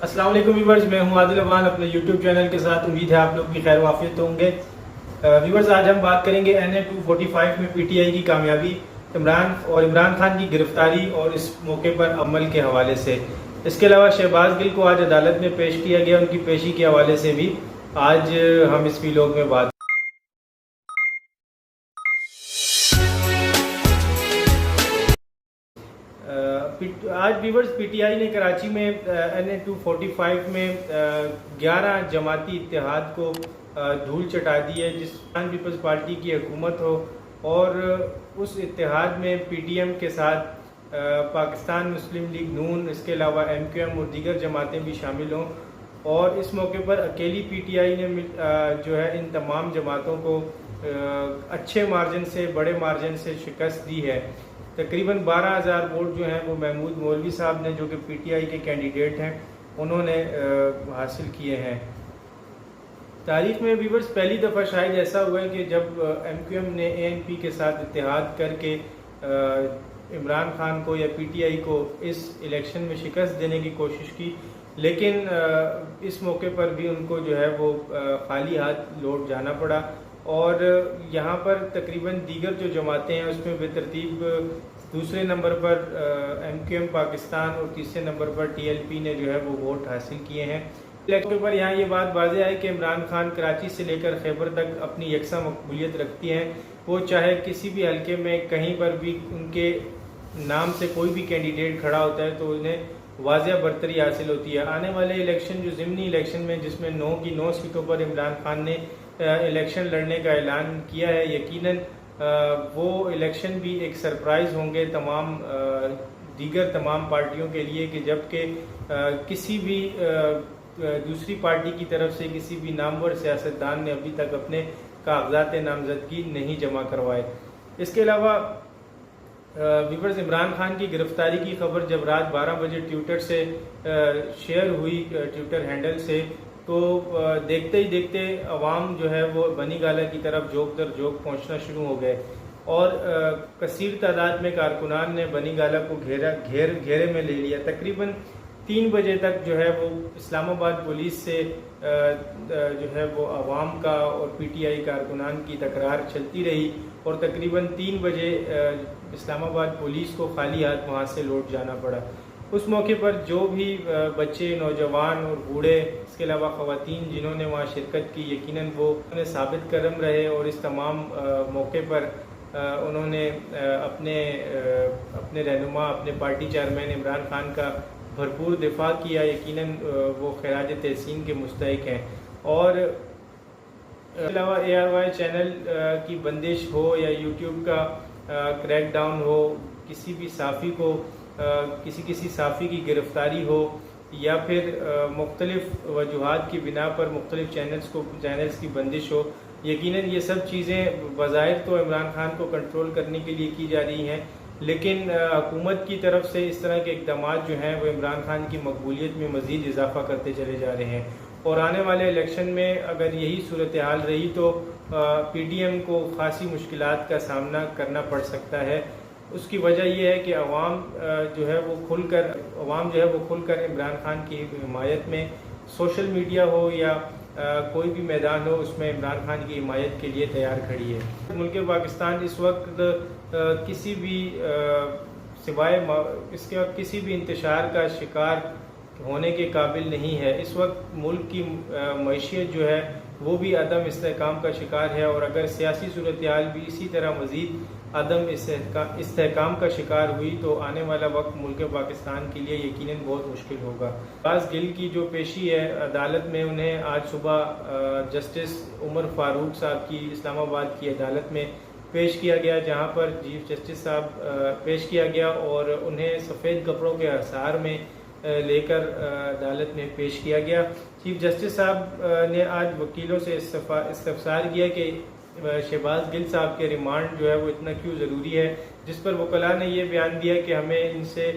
السلام علیکم ویورز، میں ہوں عادل امان اپنے یوٹیوب چینل کے ساتھ. امید ہے آپ لوگ بھی خیر وافیت ہوں گے. ویورز، آج ہم بات کریں گے NA-245 میں پی ٹی آئی کی کامیابی، عمران خان کی گرفتاری اور اس موقع پر عمل کے حوالے سے. اس کے علاوہ شہباز گل کو آج عدالت میں پیش کیا گیا، ان کی پیشی کے حوالے سے بھی آج ہم اس ویلاگ میں بات. آج ویورز پی ٹی آئی نے کراچی میں NA-245 میں 11 جماعتی اتحاد کو دھول چٹا دی ہے. جس پیپلز پارٹی کی حکومت ہو اور اس اتحاد میں پی ٹی ایم کے ساتھ پاکستان مسلم لیگ نون، اس کے علاوہ MQM اور دیگر جماعتیں بھی شامل ہوں. اور اس موقع پر اکیلی پی ٹی آئی نے جو ہے ان تمام جماعتوں کو اچھے مارجن سے، بڑے مارجن سے شکست دی ہے. تقریباً 12,000 ووٹ جو ہیں وہ محمود مولوی صاحب نے، جو کہ پی ٹی آئی کے کینڈیڈیٹ ہیں، انہوں نے حاصل کیے ہیں. تاریخ میں ویورز پہلی دفعہ شاید ایسا ہوا ہے کہ جب MQM نے ANP کے ساتھ اتحاد کر کے عمران خان کو یا پی ٹی آئی کو اس الیکشن میں شکست دینے کی کوشش کی، لیکن اس موقع پر بھی ان کو جو ہے وہ خالی ہاتھ لوٹ جانا پڑا. اور یہاں پر تقریباً دیگر جو جماعتیں ہیں اس میں بے ترتیب دوسرے نمبر پر MQM پاکستان اور تیسرے نمبر پر TLP نے جو ہے وہ ووٹ حاصل کیے ہیں. الیکشن پر یہاں یہ بات واضح ہے کہ عمران خان کراچی سے لے کر خیبر تک اپنی یکساں مقبولیت رکھتی ہیں. وہ چاہے کسی بھی حلقے میں کہیں پر بھی ان کے نام سے کوئی بھی کینڈیڈیٹ کھڑا ہوتا ہے تو انہیں واضح برتری حاصل ہوتی ہے. آنے والے الیکشن جو ضمنی الیکشن میں، جس میں 9 کی 9 سیٹوں پر عمران خان نے الیکشن لڑنے کا اعلان کیا ہے، یقیناً وہ الیکشن بھی ایک سرپرائز ہوں گے دیگر تمام پارٹیوں کے لیے، کہ جبکہ کسی بھی دوسری پارٹی کی طرف سے کسی بھی نامور سیاستدان نے ابھی تک اپنے کاغذات نامزدگی نہیں جمع کروائے. اس کے علاوہ ویورز، عمران خان کی گرفتاری کی خبر جب رات 12 بجے ٹویٹر سے شیئر ہوئی، ٹویٹر ہینڈل سے، تو دیکھتے ہی دیکھتے عوام جو ہے وہ بنی گالہ کی طرف جوک در جوک پہنچنا شروع ہو گئے اور کثیر تعداد میں کارکنان نے بنی گالہ کو گھیرے میں لے لیا. تقریباً 3 بجے تک جو ہے وہ اسلام آباد پولیس سے جو ہے وہ عوام کا اور پی ٹی آئی کارکنان کی تکرار چلتی رہی اور تقریباً 3 بجے اسلام آباد پولیس کو خالی ہاتھ وہاں سے لوٹ جانا پڑا. اس موقع پر جو بھی بچے، نوجوان اور بوڑھے، اس کے علاوہ خواتین جنہوں نے وہاں شرکت کی، یقیناً وہ ثابت قدم رہے اور اس تمام موقع پر انہوں نے اپنے رہنما، اپنے پارٹی چیئرمین عمران خان کا بھرپور دفاع کیا. یقیناً وہ خراج تحسین کے مستحق ہیں. اور اس کے علاوہ ARY چینل کی بندش ہو یا یوٹیوب کا کریک ڈاؤن ہو، کسی بھی صحافی کو کسی صحافی کی گرفتاری ہو، یا پھر مختلف وجوہات کی بنا پر مختلف چینلز کی بندش ہو، یقیناً یہ سب چیزیں بظاہر تو عمران خان کو کنٹرول کرنے کے لیے کی جا رہی ہیں، لیکن حکومت کی طرف سے اس طرح کے اقدامات جو ہیں وہ عمران خان کی مقبولیت میں مزید اضافہ کرتے چلے جا رہے ہیں. اور آنے والے الیکشن میں اگر یہی صورتحال رہی تو پی ڈی ایم کو خاصی مشکلات کا سامنا کرنا پڑ سکتا ہے. اس کی وجہ یہ ہے کہ عوام جو ہے وہ کھل کر عمران خان کی حمایت میں، سوشل میڈیا ہو یا کوئی بھی میدان ہو، اس میں عمران خان کی حمایت کے لیے تیار کھڑی ہے. ملک پاکستان اس وقت کسی بھی سوائے اس کے وقت کسی بھی انتشار کا شکار ہونے کے قابل نہیں ہے. اس وقت ملک کی معیشت جو ہے وہ بھی عدم استحکام کا شکار ہے، اور اگر سیاسی صورتحال بھی اسی طرح مزید عدم استحکام کا شکار ہوئی تو آنے والا وقت ملک پاکستان کے لیے یقیناً بہت مشکل ہوگا. شہباز گل کی جو پیشی ہے عدالت میں، انہیں آج صبح جسٹس عمر فاروق صاحب کی اسلام آباد کی عدالت میں پیش کیا گیا، جہاں پر چیف جسٹس صاحب پیش کیا گیا اور انہیں سفید کپڑوں کے حصار میں لے کر عدالت میں پیش کیا گیا. چیف جسٹس صاحب نے آج وکیلوں سے استفسار کیا کہ شہباز گل صاحب کے ریمانڈ جو ہے وہ اتنا کیوں ضروری ہے، جس پر وکلاء نے یہ بیان دیا کہ ہمیں ان سے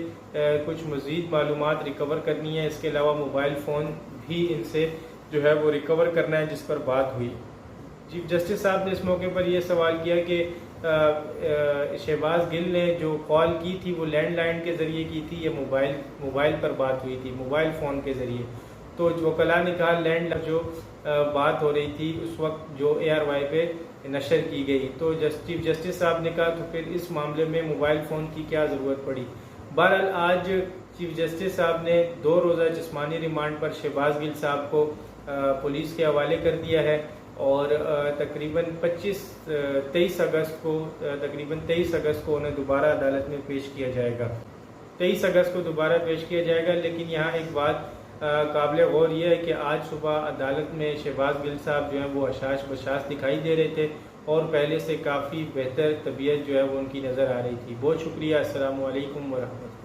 کچھ مزید معلومات ریکور کرنی ہے، اس کے علاوہ موبائل فون بھی ان سے جو ہے وہ ریکور کرنا ہے، جس پر بات ہوئی. چیف جسٹس صاحب نے اس موقع پر یہ سوال کیا کہ شہباز گل نے جو کال کی تھی وہ لینڈ لائن کے ذریعے کی تھی یا موبائل پر بات ہوئی تھی، موبائل فون کے ذریعے؟ تو وکلاء نے کہا لینڈ جو بات ہو رہی تھی اس وقت جو ARY پہ نشر کی گئی، تو چیف جسٹس صاحب نے کہا تو پھر اس معاملے میں موبائل فون کی کیا ضرورت پڑی؟ بہرحال آج چیف جسٹس صاحح نے 2 روزہ جسمانی ریمانڈ پر شہباز گل صاحب کو پولیس کے حوالے کر دیا ہے، اور تقریباً 23 اگست کو انہیں دوبارہ عدالت میں پیش کیا جائے گا، 23 اگست کو دوبارہ پیش کیا جائے گا۔ لیکن یہاں ایک بات قابل غور یہ ہے کہ آج صبح عدالت میں شہباز گل صاحب جو ہیں وہ حشاش بشاش دکھائی دے رہے تھے، اور پہلے سے کافی بہتر طبیعت جو ہے وہ ان کی نظر آ رہی تھی۔ بہت شکریہ، السلام علیکم ورحمۃ اللہ۔